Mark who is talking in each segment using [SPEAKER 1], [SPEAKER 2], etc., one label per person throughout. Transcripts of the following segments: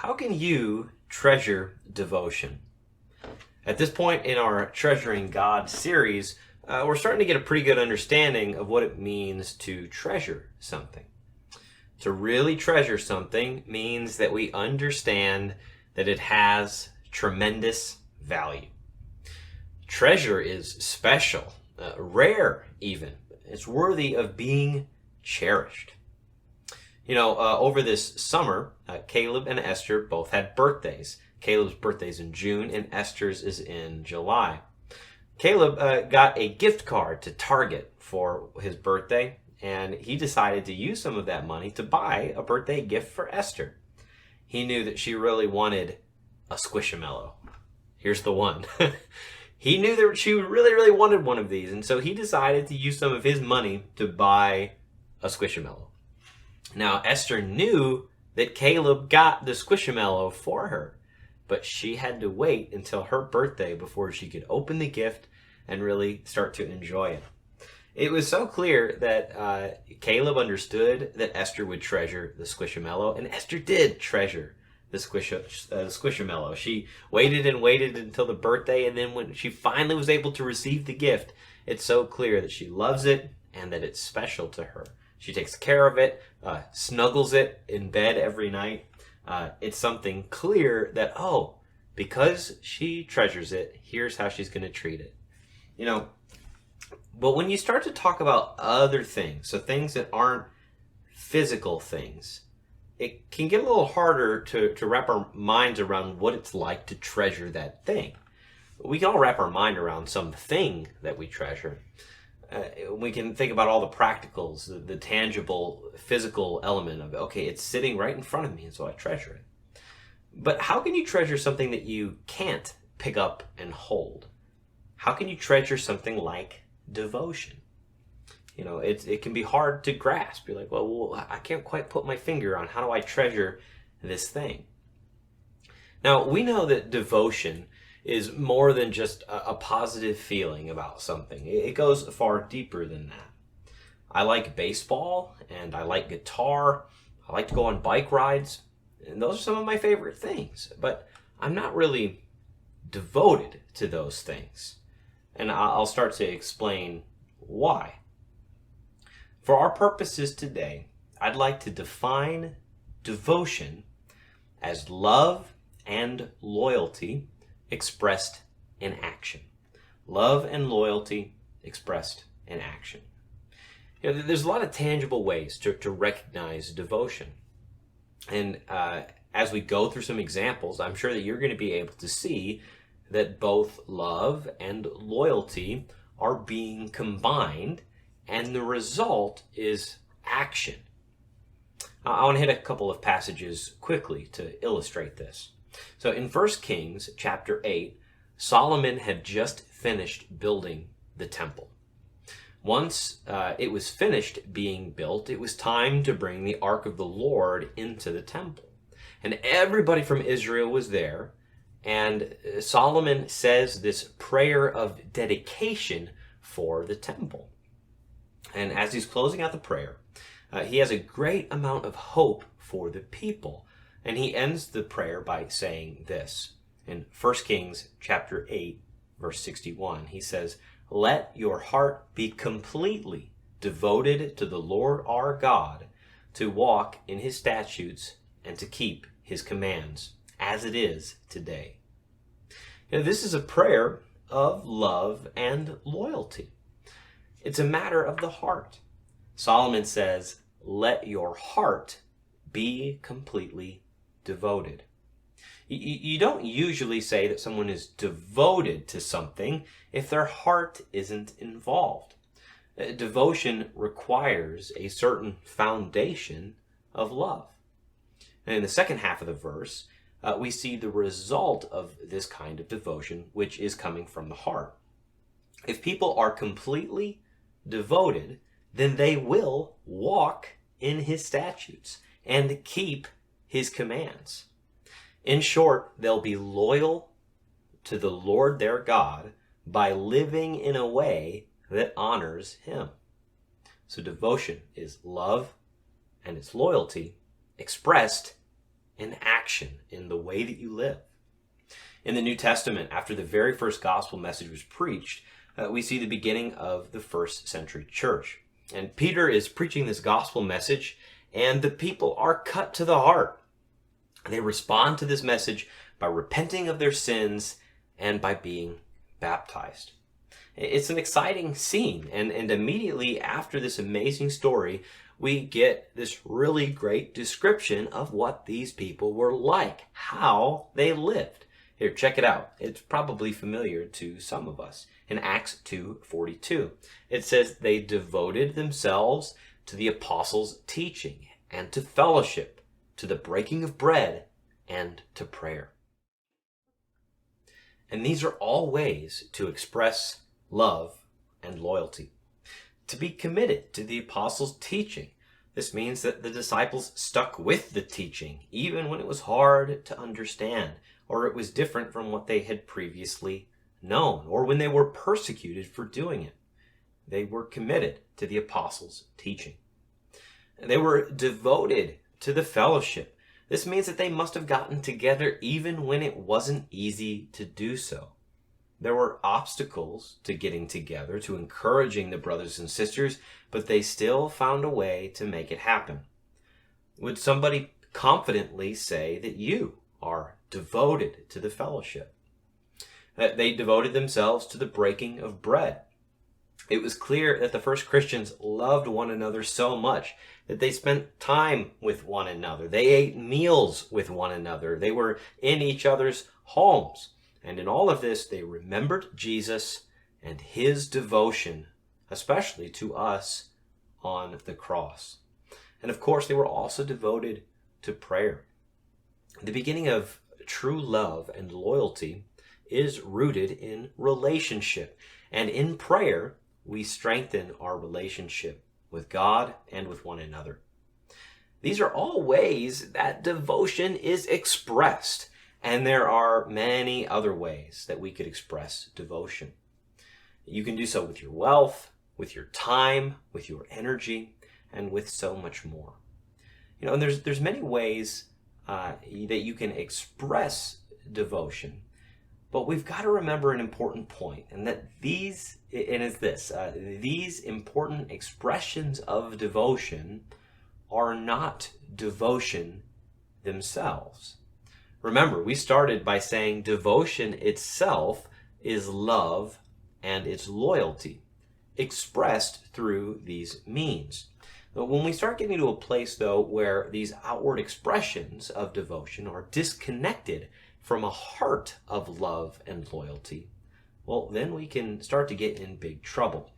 [SPEAKER 1] How can you treasure devotion? At this point in our Treasuring God series, we're starting to get a pretty good understanding of what it means to treasure something. To really treasure something means that we understand that it has tremendous value. Treasure is special, rare even. It's worthy of being cherished. Over this summer, Caleb and Esther both had birthdays. Caleb's birthday's in June and Esther's is in July. Caleb got a gift card to Target for his birthday, and he decided to use some of that money to buy a birthday gift for Esther. He knew that she really wanted a Squishamallow. Here's the one. He knew that she really wanted one of these, and so he decided to use some of his money to buy a Squishamallow. Now, Esther knew that Caleb got the Squishamallow for her, but she had to wait until her birthday before she could open the gift and really start to enjoy it. It was so clear that Caleb understood that Esther would treasure the Squishamallow, and Esther did treasure the Squishamallow. She waited and waited until the birthday, and then when she finally was able to receive the gift, it's so clear that she loves it and that it's special to her. She takes care of it, snuggles it in bed every night. It's something clear that, because she treasures it, here's how she's going to treat it. But when you start to talk about other things, so things that aren't physical things, it can get a little harder to wrap our minds around what it's like to treasure that thing. We can all wrap our mind around something that we treasure. We can think about all the practicals, the tangible, physical element of it. Okay, it's sitting right in front of me, and so I treasure it. But how can you treasure something that you can't pick up and hold? How can you treasure something like devotion? It can be hard to grasp. You're like, well, I can't quite put my finger on how do I treasure this thing. Now, we know that devotion is more than just a positive feeling about something. It goes far deeper than that. I like baseball and I like guitar. I like to go on bike rides. And those are some of my favorite things. But I'm not really devoted to those things. And I'll start to explain why. For our purposes today, I'd like to define devotion as love and loyalty expressed in action. Love and loyalty expressed in action. There's a lot of tangible ways to recognize devotion. And as we go through some examples, I'm sure that you're going to be able to see that both love and loyalty are being combined, and the result is action. I want to hit a couple of passages quickly to illustrate this. So in 1 Kings chapter 8, Solomon had just finished building the temple. Once it was finished being built, it was time to bring the Ark of the Lord into the temple. And everybody from Israel was there, and Solomon says this prayer of dedication for the temple. And as he's closing out the prayer, he has a great amount of hope for the people. And he ends the prayer by saying this. In 1 Kings chapter 8, verse 61, he says, "Let your heart be completely devoted to the Lord our God, to walk in his statutes and to keep his commands, as it is today." This is a prayer of love and loyalty. It's a matter of the heart. Solomon says, let your heart be completely devoted. You don't usually say that someone is devoted to something if their heart isn't involved. Devotion requires a certain foundation of love. And in the second half of the verse, we see the result of this kind of devotion, which is coming from the heart. If people are completely devoted, then they will walk in his statutes and keep his commands. In short, they'll be loyal to the Lord their God by living in a way that honors him. So devotion is love and it's loyalty expressed in action, in the way that you live. In the New Testament, after the very first gospel message was preached, we see the beginning of the first century church. And Peter is preaching this gospel message, and the people are cut to the heart. They respond to this message by repenting of their sins and by being baptized. It's an exciting scene, and immediately after this amazing story, we get this really great description of what these people were like, how they lived. Here, check it out. It's probably familiar to some of us. In Acts 2:42, it says they devoted themselves to the apostles' teaching and to fellowship, to the breaking of bread and to prayer. And these are all ways to express love and loyalty. To be committed to the apostles' teaching. This means that the disciples stuck with the teaching, even when it was hard to understand, or it was different from what they had previously known, or when they were persecuted for doing it. They were committed to the apostles' teaching. They were devoted to the fellowship. This means that they must have gotten together even when it wasn't easy to do so. There were obstacles to getting together, to encouraging the brothers and sisters, but they still found a way to make it happen. Would somebody confidently say that you are devoted to the fellowship? That they devoted themselves to the breaking of bread. It was clear that the first Christians loved one another so much that they spent time with one another. They ate meals with one another. They were in each other's homes. And in all of this, they remembered Jesus and his devotion, especially to us on the cross. And of course, they were also devoted to prayer. The beginning of true love and loyalty is rooted in relationship. And in prayer, we strengthen our relationship with God and with one another. These are all ways that devotion is expressed. And there are many other ways that we could express devotion. You can do so with your wealth, with your time, with your energy, and with so much more. You know, and there's many ways that you can express devotion, but we've got to remember an important point, and that these important expressions of devotion are not devotion themselves. Remember, we started by saying devotion itself is love and it's loyalty, expressed through these means. But when we start getting to a place, though, where these outward expressions of devotion are disconnected from a heart of love and loyalty, well, then we can start to get in big trouble.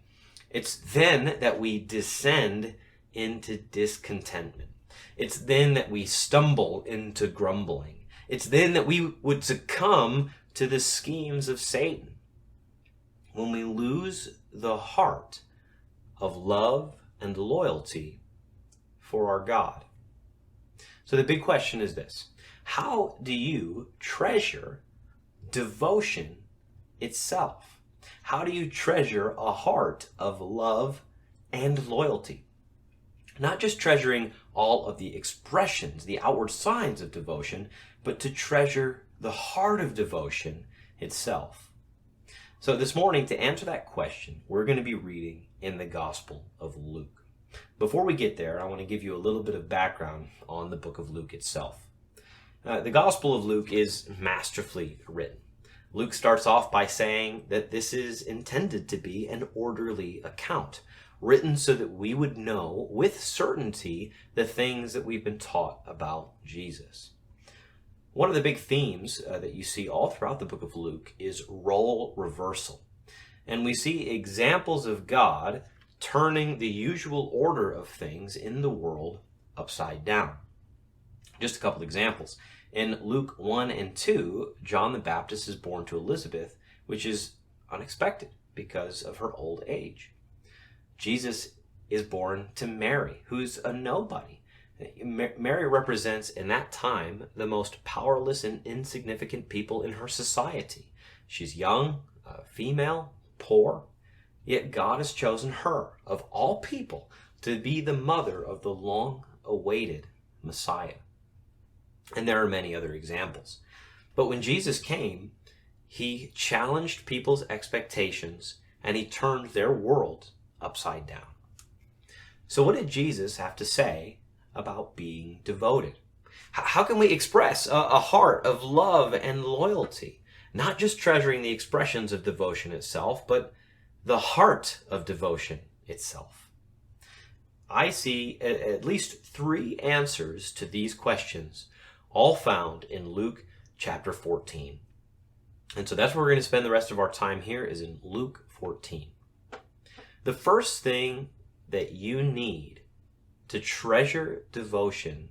[SPEAKER 1] It's then that we descend into discontentment. It's then that we stumble into grumbling. It's then that we would succumb to the schemes of Satan. When we lose the heart of love and loyalty for our God. So the big question is this: how do you treasure devotion itself? How do you treasure a heart of love and loyalty? Not just treasuring all of the expressions, the outward signs of devotion, but to treasure the heart of devotion itself. So this morning, to answer that question, we're going to be reading in the Gospel of Luke. Before we get there, I want to give you a little bit of background on the book of Luke itself. The Gospel of Luke is masterfully written. Luke starts off by saying that this is intended to be an orderly account, written so that we would know with certainty the things that we've been taught about Jesus. One of the big themes that you see all throughout the book of Luke is role reversal. And we see examples of God turning the usual order of things in the world upside down. Just a couple examples. In Luke 1 and 2, John the Baptist is born to Elizabeth, which is unexpected because of her old age. Jesus is born to Mary, who's a nobody. Mary represents, in that time, the most powerless and insignificant people in her society. She's young, female, poor, yet God has chosen her, of all people, to be the mother of the long-awaited Messiah. And there are many other examples. But when Jesus came, he challenged people's expectations and he turned their world upside down. So what did Jesus have to say about being devoted? How can we express a heart of love and loyalty? Not just treasuring the expressions of devotion itself, but the heart of devotion itself. I see at least 3 answers to these questions, all found in Luke chapter 14. And so that's where we're going to spend the rest of our time here, is in Luke 14. The first thing that you need to treasure devotion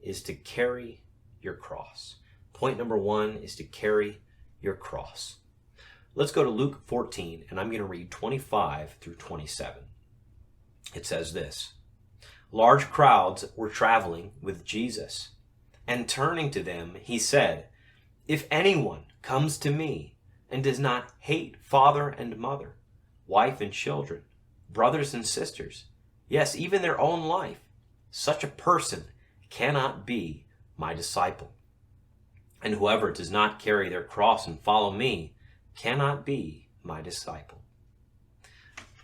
[SPEAKER 1] is to carry your cross. Point number 1 is to carry your cross. Let's go to Luke 14, and I'm going to read 25 through 27. It says this: Large crowds were traveling with Jesus, and turning to them, he said, "If anyone comes to me and does not hate father and mother, wife and children, brothers and sisters, yes, even their own life, such a person cannot be my disciple. And whoever does not carry their cross and follow me cannot be my disciple."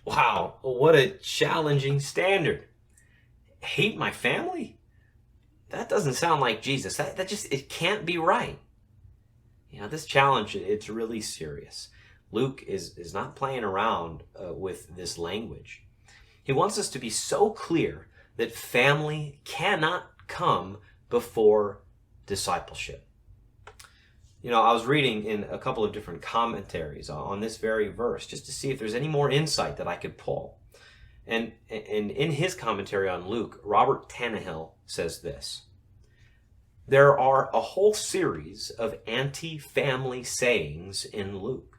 [SPEAKER 1] Wow, what a challenging standard. Hate my family? That doesn't sound like Jesus. That just, it can't be right. This challenge, it's really serious. Luke is not playing around with this language. He wants us to be so clear that family cannot come before discipleship. I was reading in a couple of different commentaries on this very verse just to see if there's any more insight that I could pull. And in his commentary on Luke, Robert Tannehill says this: "There are a whole series of anti-family sayings in Luke.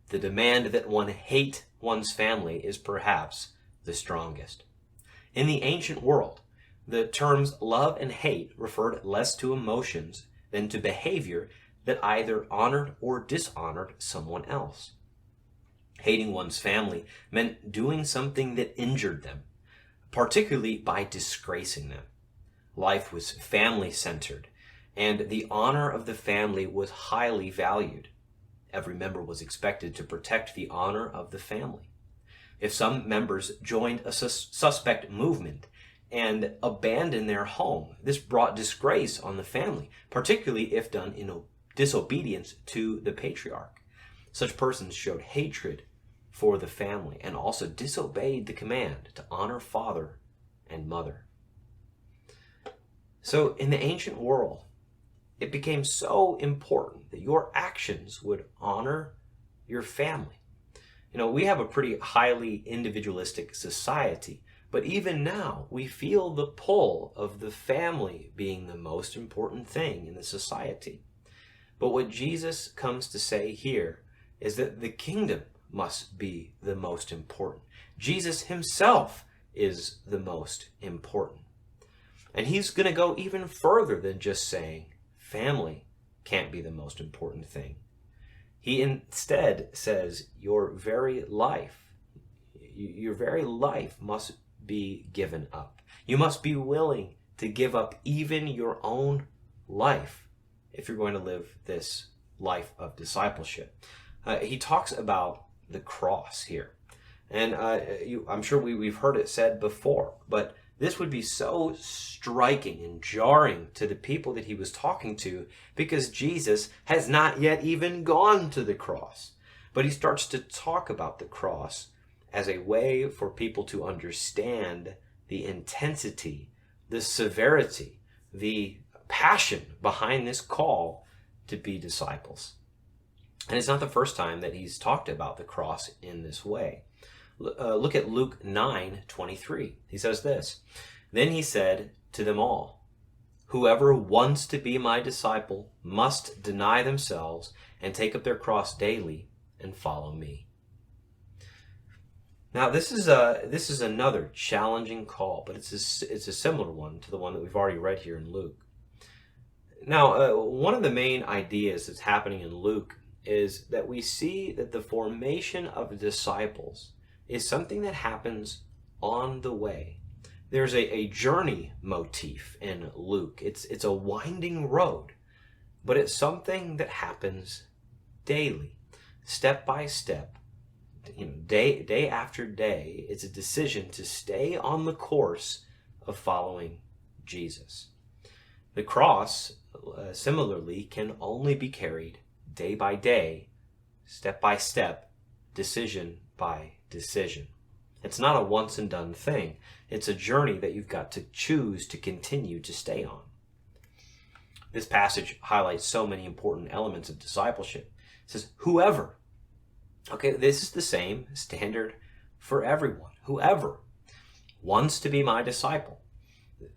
[SPEAKER 1] The demand that one hate one's family is perhaps the strongest. In the ancient world, the terms love and hate referred less to emotions than to behavior that either honored or dishonored someone else. Hating one's family meant doing something that injured them, particularly by disgracing them. Life was family-centered, and the honor of the family was highly valued. Every member was expected to protect the honor of the family. If some members joined a suspect movement and abandoned their home, this brought disgrace on the family, particularly if done in disobedience to the patriarch. Such persons showed hatred for the family and also disobeyed the command to honor father and mother." So in the ancient world, it became so important that your actions would honor your family. We have a pretty highly individualistic society, but even now we feel the pull of the family being the most important thing in the society. But what Jesus comes to say here is that the kingdom must be the most important. Jesus himself is the most important. And he's going to go even further than just saying family can't be the most important thing. He instead says your very life must be given up. You must be willing to give up even your own life if you're going to live this life of discipleship. He talks about the cross here. And I'm sure we've heard it said before, but this would be so striking and jarring to the people that he was talking to because Jesus has not yet even gone to the cross. But he starts to talk about the cross as a way for people to understand the intensity, the severity, the passion behind this call to be disciples. And it's not the first time that he's talked about the cross in this way. Look at Luke 9:23. He says this: "Then he said to them all, 'Whoever wants to be my disciple must deny themselves and take up their cross daily and follow me.'" Now this is another challenging call, but it's a similar one to the one that we've already read here in Luke. Now, one of the main ideas that's happening in Luke is that we see that the formation of disciples is something that happens on the way, There's a journey motif in Luke. It's a winding road, but it's something that happens daily, step by step, day after day. It's a decision to stay on the course of following Jesus. The cross, similarly, can only be carried day by day, step by step, decision by decision. It's not a once and done thing. It's a journey that you've got to choose to continue to stay on. This passage highlights so many important elements of discipleship. It says, whoever. Okay, this is the same standard for everyone. Whoever wants to be my disciple.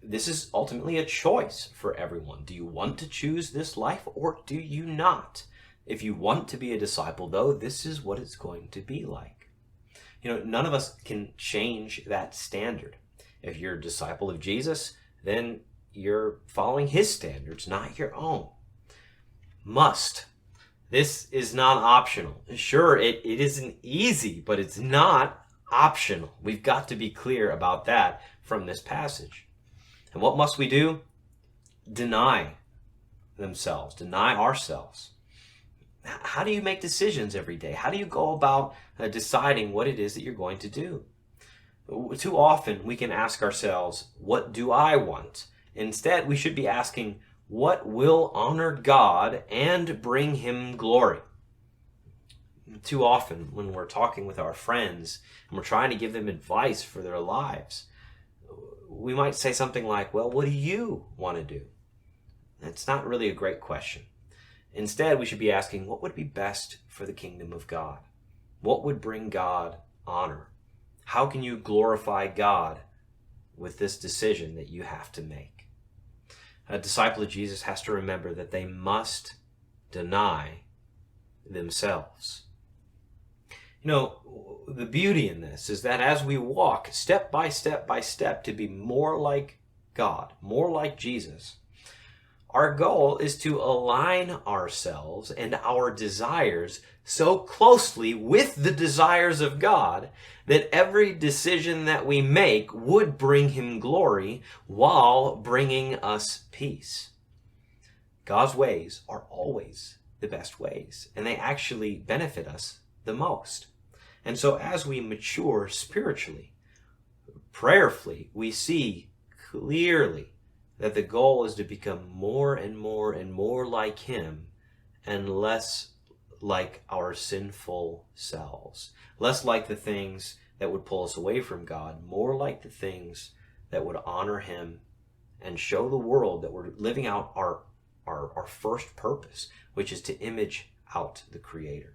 [SPEAKER 1] This is ultimately a choice for everyone. Do you want to choose this life or do you not? If you want to be a disciple, though, this is what it's going to be like. None of us can change that standard. If you're a disciple of Jesus, then you're following his standards, not your own. Must. This is not optional. Sure, it isn't easy, but it's not optional. We've got to be clear about that from this passage. And what must we do? Deny ourselves. How do you make decisions every day? How do you go about deciding what it is that you're going to do? Too often we can ask ourselves, what do I want? Instead, we should be asking, what will honor God and bring him glory? Too often when we're talking with our friends and we're trying to give them advice for their lives, we might say something like, well, what do you want to do? That's not really a great question. Instead, we should be asking, what would be best for the kingdom of God? What would bring God honor? How can you glorify God with this decision that you have to make? A disciple of Jesus has to remember that they must deny themselves. The beauty in this is that as we walk step by step by step to be more like God, more like Jesus, our goal is to align ourselves and our desires so closely with the desires of God that every decision that we make would bring him glory while bringing us peace. God's ways are always the best ways, and they actually benefit us the most. And so as we mature spiritually, prayerfully, we see clearly that the goal is to become more and more and more like him and less like our sinful selves. Less like the things that would pull us away from God, more like the things that would honor him and show the world that we're living out our first purpose, which is to image out the Creator.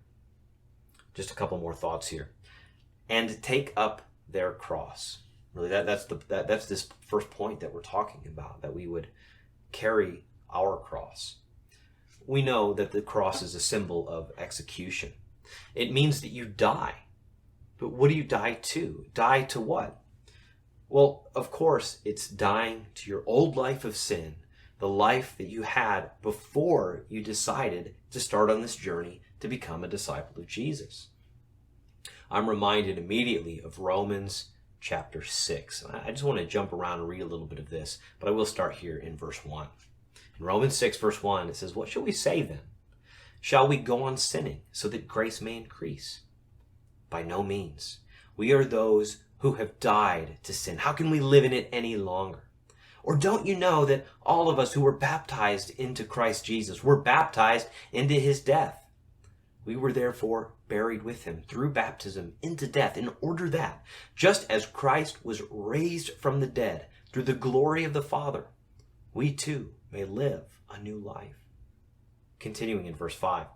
[SPEAKER 1] Just a couple more thoughts here. And take up their cross. Really, that's this first point that we're talking about, that we would carry our cross. We know that the cross is a symbol of execution. It means that you die. But what do you die to? Die to what? Well, of course, it's dying to your old life of sin, the life that you had before you decided to start on this journey to become a disciple of Jesus. I'm reminded immediately of Romans chapter 6. I just want to jump around and read a little bit of this, but I will start here in verse 1. In Romans 6, verse 1, it says, "What shall we say then? Shall we go on sinning so that grace may increase? By no means. We are those who have died to sin. How can we live in it any longer? Or don't you know that all of us who were baptized into Christ Jesus were baptized into his death? We were therefore buried with him through baptism into death, in order that, just as Christ was raised from the dead through the glory of the Father, we too may live a new life." Continuing in verse 5.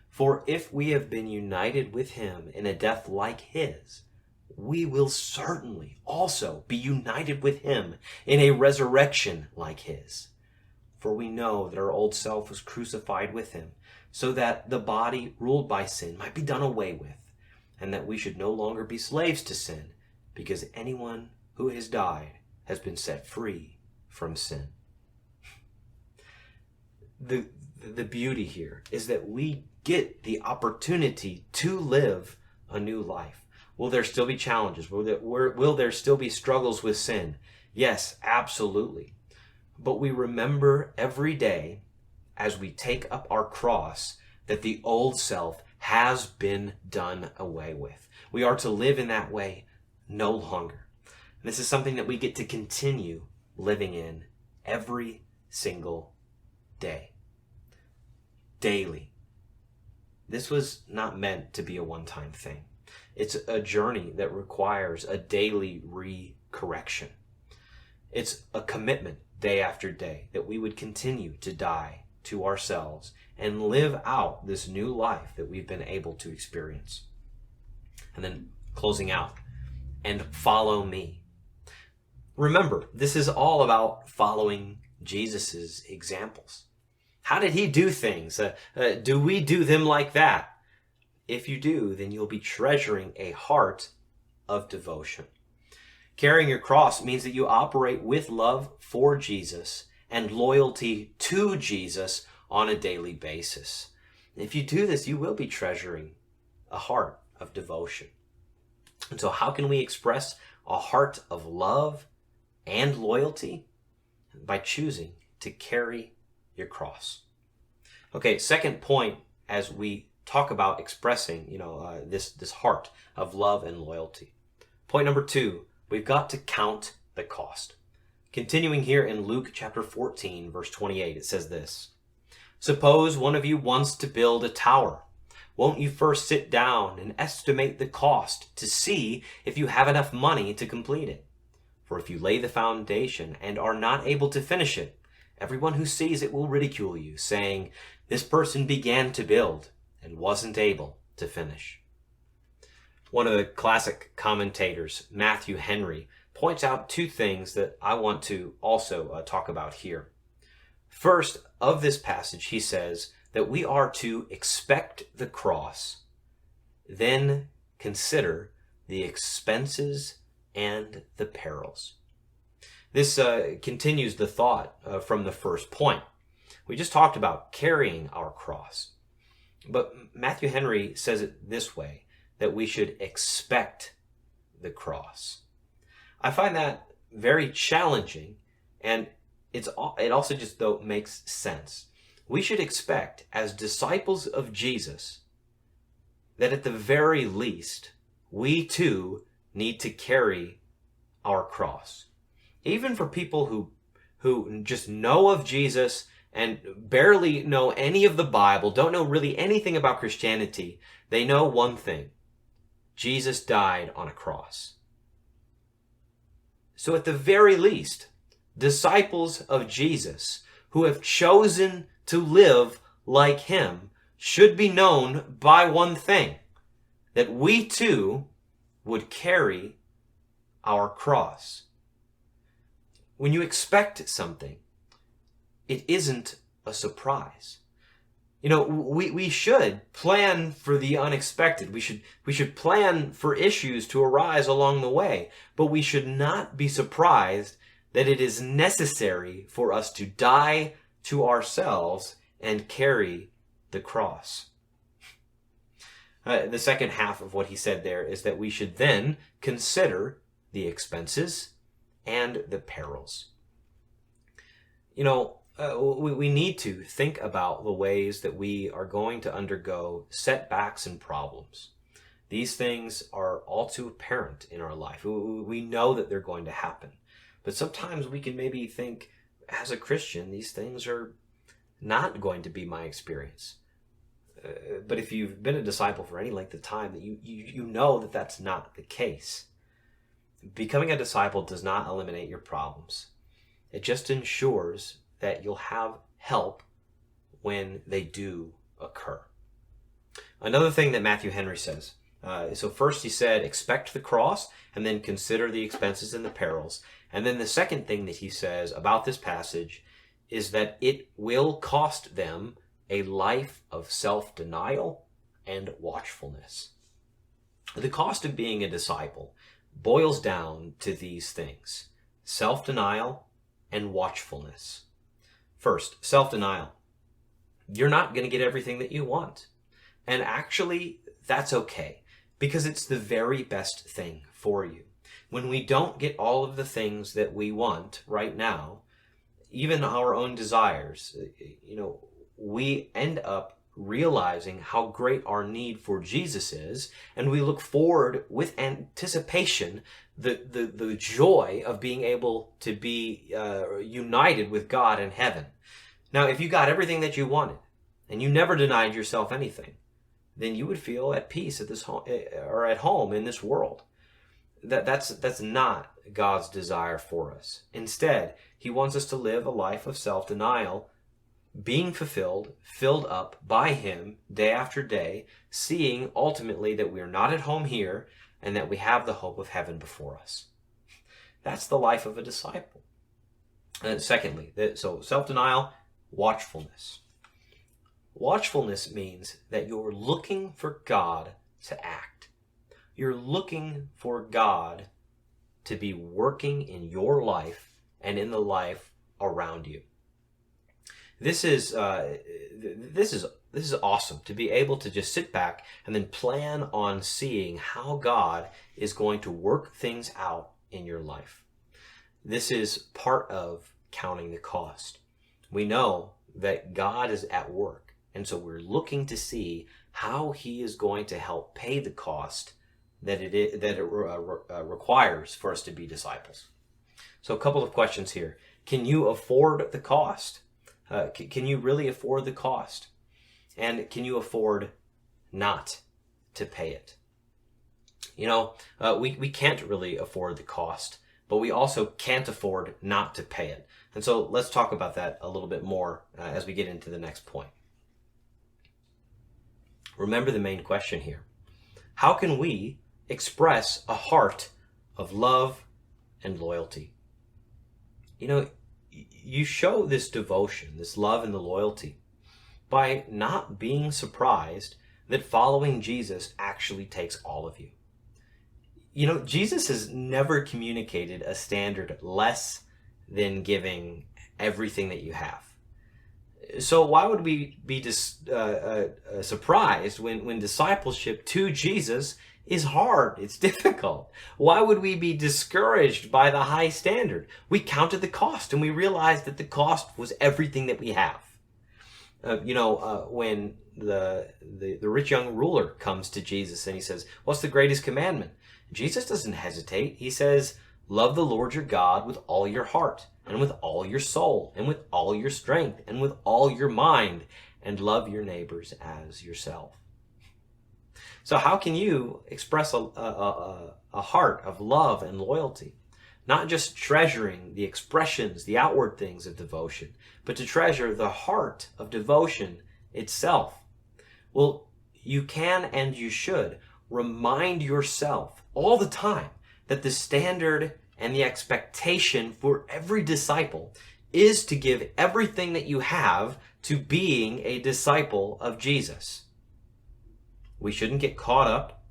[SPEAKER 1] "For if we have been united with him in a death like his, we will certainly also be united with him in a resurrection like his. For we know that our old self was crucified with him, so that the body ruled by sin might be done away with, and that we should no longer be slaves to sin, because anyone who has died has been set free from sin." The beauty here is that we get the opportunity to live a new life. Will there still be challenges? Will there still be struggles with sin? Yes, absolutely. But we remember every day as we take up our cross that the old self has been done away with. We are to live in that way no longer. And this is something that we get to continue living in every single day. Daily. This was not meant to be a one-time thing. It's a journey that requires a daily re-correction. It's a commitment day after day that we would continue to die to ourselves and live out this new life that we've been able to experience. And then closing out, and follow me. Remember, this is all about following Jesus's examples. How did he do things? Do we do them like that? If you do, then you'll be treasuring a heart of devotion. Carrying your cross means that you operate with love for Jesus and loyalty to Jesus on a daily basis. If you do this, you will be treasuring a heart of devotion. And so how can we express a heart of love and loyalty? By choosing to carry your cross. Okay, second point as we talk about expressing, this heart of love and loyalty. Point number 2, we've got to count the cost. Continuing here in Luke chapter 14, verse 28, it says this: "Suppose one of you wants to build a tower. Won't you first sit down and estimate the cost to see if you have enough money to complete it? For if you lay the foundation and are not able to finish it, everyone who sees it will ridicule you, saying, 'This person began to build and wasn't able to finish.'" One of the classic commentators, Matthew Henry, points out 2 things that I want to also talk about here. First, of this passage, he says that we are to expect the cross, then consider the expenses and the perils. This continues the thought from the first point. We just talked about carrying our cross. But Matthew Henry says it this way, that we should expect the cross. I find that very challenging, and it also just makes sense. We should expect, as disciples of Jesus, that at the very least, we too need to carry our cross. Even for people who just know of Jesus and barely know any of the Bible, don't know really anything about Christianity, they know one thing: Jesus died on a cross. So at the very least, disciples of Jesus who have chosen to live like him should be known by one thing: that we too would carry our cross. When you expect something, it isn't a surprise. We should plan for the unexpected. We should plan for issues to arise along the way, but we should not be surprised that it is necessary for us to die to ourselves and carry the cross. The second half of what he said there is that we should then consider the expenses and the perils. We need to think about the ways that we are going to undergo setbacks and problems. These things are all too apparent in our life. We know that they're going to happen. But sometimes we can maybe think, as a Christian, these things are not going to be my experience. But if you've been a disciple for any length of time, you know that that's not the case. Becoming a disciple does not eliminate your problems. It just ensures that you'll have help when they do occur. Another thing that Matthew Henry says, so first he said, expect the cross, and then consider the expenses and the perils. And then the second thing that he says about this passage is that it will cost them a life of self-denial and watchfulness. The cost of being a disciple boils down to these things: self-denial and watchfulness. First, self-denial. You're not going to get everything that you want. And actually, that's okay. because it's the very best thing for you. When we don't get all of the things that we want right now, even our own desires, we end up realizing how great our need for Jesus is, and we look forward with anticipation the joy of being able to be united with God in heaven. Now, if you got everything that you wanted and you never denied yourself anything, then you would feel at peace at this home, or at home in this world. That's not God's desire for us. Instead, he wants us to live a life of self-denial, being fulfilled, filled up by him day after day, seeing ultimately that we are not at home here and that we have the hope of heaven before us. That's the life of a disciple. And secondly, so self-denial, watchfulness. Watchfulness means that you're looking for God to act. You're looking for God to be working in your life and in the life around you. This is awesome, to be able to just sit back and then plan on seeing how God is going to work things out in your life. This is part of counting the cost. We know that God is at work, and so we're looking to see how he is going to help pay the cost that it requires for us to be disciples. So a couple of questions here. Can you afford the cost? Can you really afford the cost? And can you afford not to pay it? We can't really afford the cost, but we also can't afford not to pay it. And so let's talk about that a little bit more as we get into the next point. Remember the main question here. How can we express a heart of love and loyalty? You show this devotion, this love and the loyalty, by not being surprised that following Jesus actually takes all of you. Jesus has never communicated a standard less than giving everything that you have. So why would we be surprised when discipleship to Jesus is hard? It's difficult. Why would we be discouraged by the high standard? We counted the cost and we realized that the cost was everything that we have. When the rich young ruler comes to Jesus and he says, "What's the greatest commandment?" Jesus doesn't hesitate. He says, "Love the Lord your God with all your heart and with all your soul and with all your strength and with all your mind, and love your neighbors as yourself." So how can you express a heart of love and loyalty? Not just treasuring the expressions, the outward things of devotion, but to treasure the heart of devotion itself. Well, you can and you should remind yourself all the time that the standard and the expectation for every disciple is to give everything that you have to being a disciple of Jesus. We shouldn't get caught up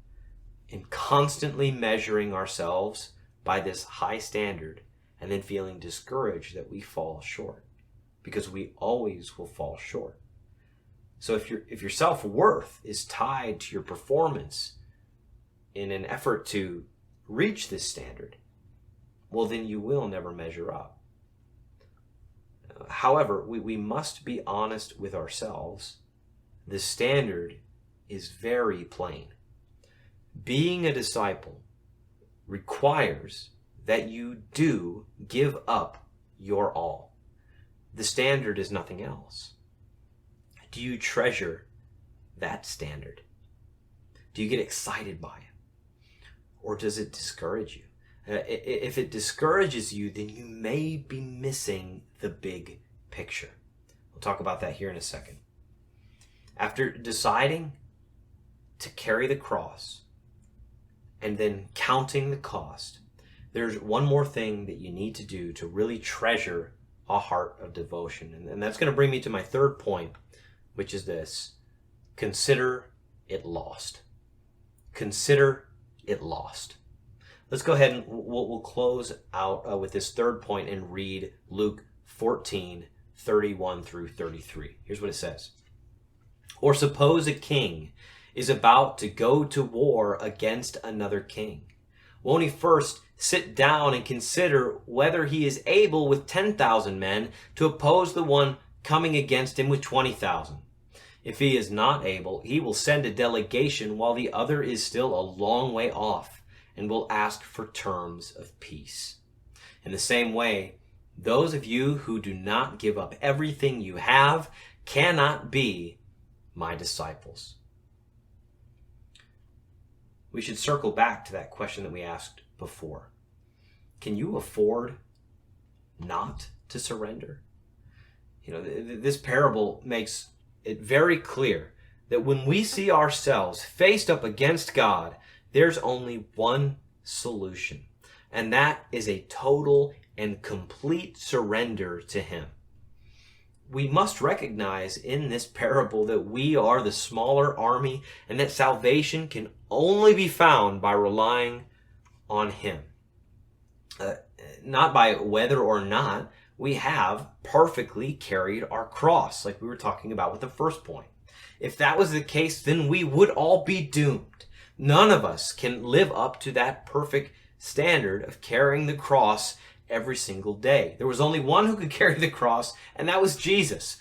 [SPEAKER 1] in constantly measuring ourselves by this high standard and then feeling discouraged that we fall short, because we always will fall short. So if your self-worth is tied to your performance in an effort to reach this standard, well, then you will never measure up. However, we must be honest with ourselves. The standard is very plain. Being a disciple requires that you do give up your all. The standard is nothing else. Do you treasure that standard? Do you get excited by it? Or does it discourage you? If it discourages you, then you may be missing the big picture. We'll talk about that here in a second. After deciding to carry the cross and then counting the cost, there's one more thing that you need to do to really treasure a heart of devotion. And that's going to bring me to my third point, which is this: consider it lost. Consider it lost. Let's go ahead and we'll close out with this third point and read Luke 14:31 through 33. Here's what it says. "Or suppose a king is about to go to war against another king? Won't he first sit down and consider whether he is able with 10,000 men to oppose the one coming against him with 20,000? If he is not able, he will send a delegation while the other is still a long way off, and will ask for terms of peace. In the same way, those of you who do not give up everything you have cannot be my disciples. We should circle back to that question that we asked before. Can you afford not to surrender? This parable makes it very clear that when we see ourselves faced up against God, there's only one solution, and that is a total and complete surrender to him. We must recognize in this parable that we are the smaller army and that salvation can only be found by relying on him. Not by whether or not we have perfectly carried our cross, like we were talking about with the first point. If that was the case, then we would all be doomed. None of us can live up to that perfect standard of carrying the cross every single day. There was only one who could carry the cross, and that was Jesus.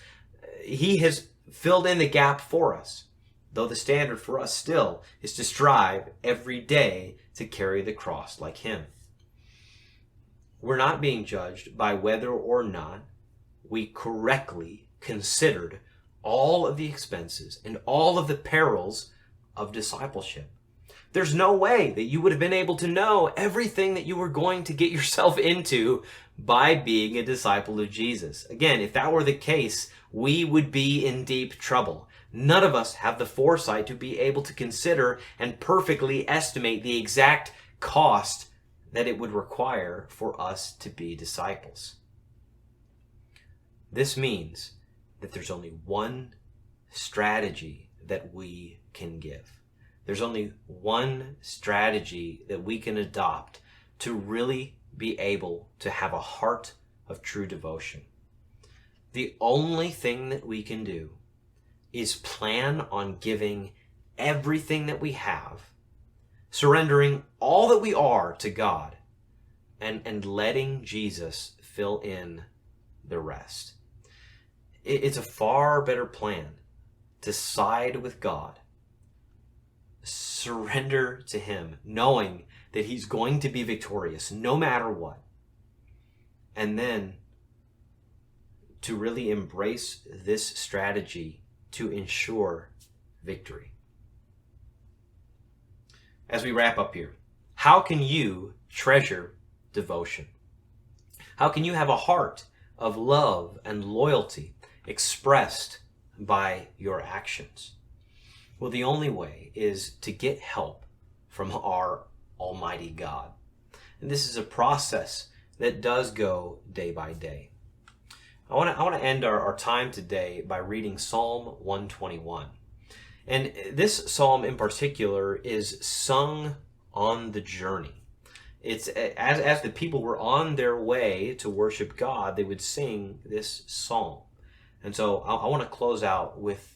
[SPEAKER 1] He has filled in the gap for us, though the standard for us still is to strive every day to carry the cross like him. We're not being judged by whether or not we correctly considered all of the expenses and all of the perils of discipleship. There's no way that you would have been able to know everything that you were going to get yourself into by being a disciple of Jesus. Again, if that were the case, we would be in deep trouble. None of us have the foresight to be able to consider and perfectly estimate the exact cost that it would require for us to be disciples. This means that there's only one strategy that we can give. There's only one strategy that we can adopt to really be able to have a heart of true devotion. The only thing that we can do is plan on giving everything that we have, surrendering all that we are to God, and letting Jesus fill in the rest. It's a far better plan to side with God, surrender to him, knowing that he's going to be victorious no matter what, and then to really embrace this strategy to ensure victory. As we wrap up here, how can you treasure devotion? How can you have a heart of love and loyalty expressed by your actions? Well, the only way is to get help from our Almighty God. And this is a process that does go day by day. I want to end our time today by reading Psalm 121. And this psalm in particular is sung on the journey. It's as the people were on their way to worship God, they would sing this psalm. And so I want to close out with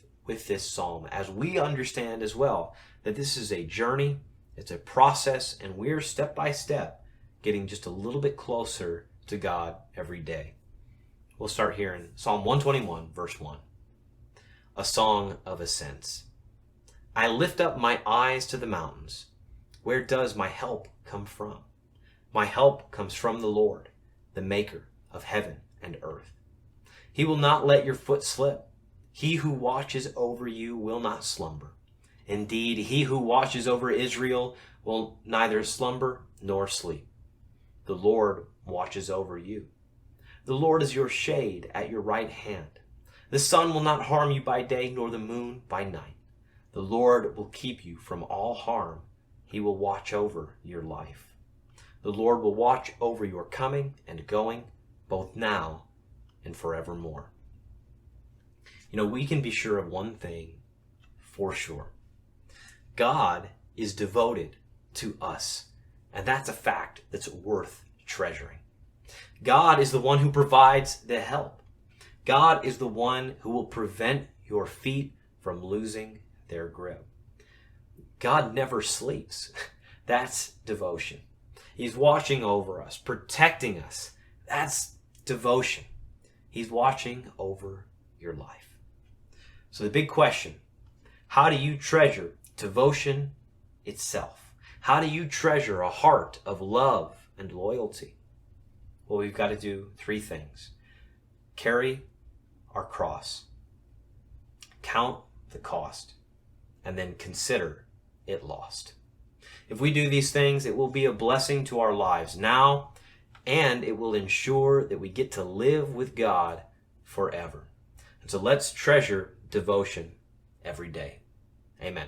[SPEAKER 1] this psalm as we understand as well that this is a journey, it's a process, and we're step by step getting just a little bit closer to God every day. We'll start here in Psalm 121, verse 1. A song of ascents. I lift up my eyes to the mountains. Where does my help come from? My help comes from the Lord, the maker of heaven and earth. He will not let your foot slip. He who watches over you will not slumber. Indeed, he who watches over Israel will neither slumber nor sleep. The Lord watches over you. The Lord is your shade at your right hand. The sun will not harm you by day, nor the moon by night. The Lord will keep you from all harm. He will watch over your life. The Lord will watch over your coming and going, both now and forevermore. We can be sure of one thing for sure. God is devoted to us, and that's a fact that's worth treasuring. God is the one who provides the help. God is the one who will prevent your feet from losing their grip. God never sleeps. That's devotion. He's watching over us, protecting us. That's devotion. He's watching over your life. So the big question, how do you treasure devotion itself? How do you treasure a heart of love and loyalty? Well, we've got to do three things. Carry our cross, count the cost, and then consider it lost. If we do these things, it will be a blessing to our lives now, and it will ensure that we get to live with God forever. And so let's treasure devotion every day. Amen.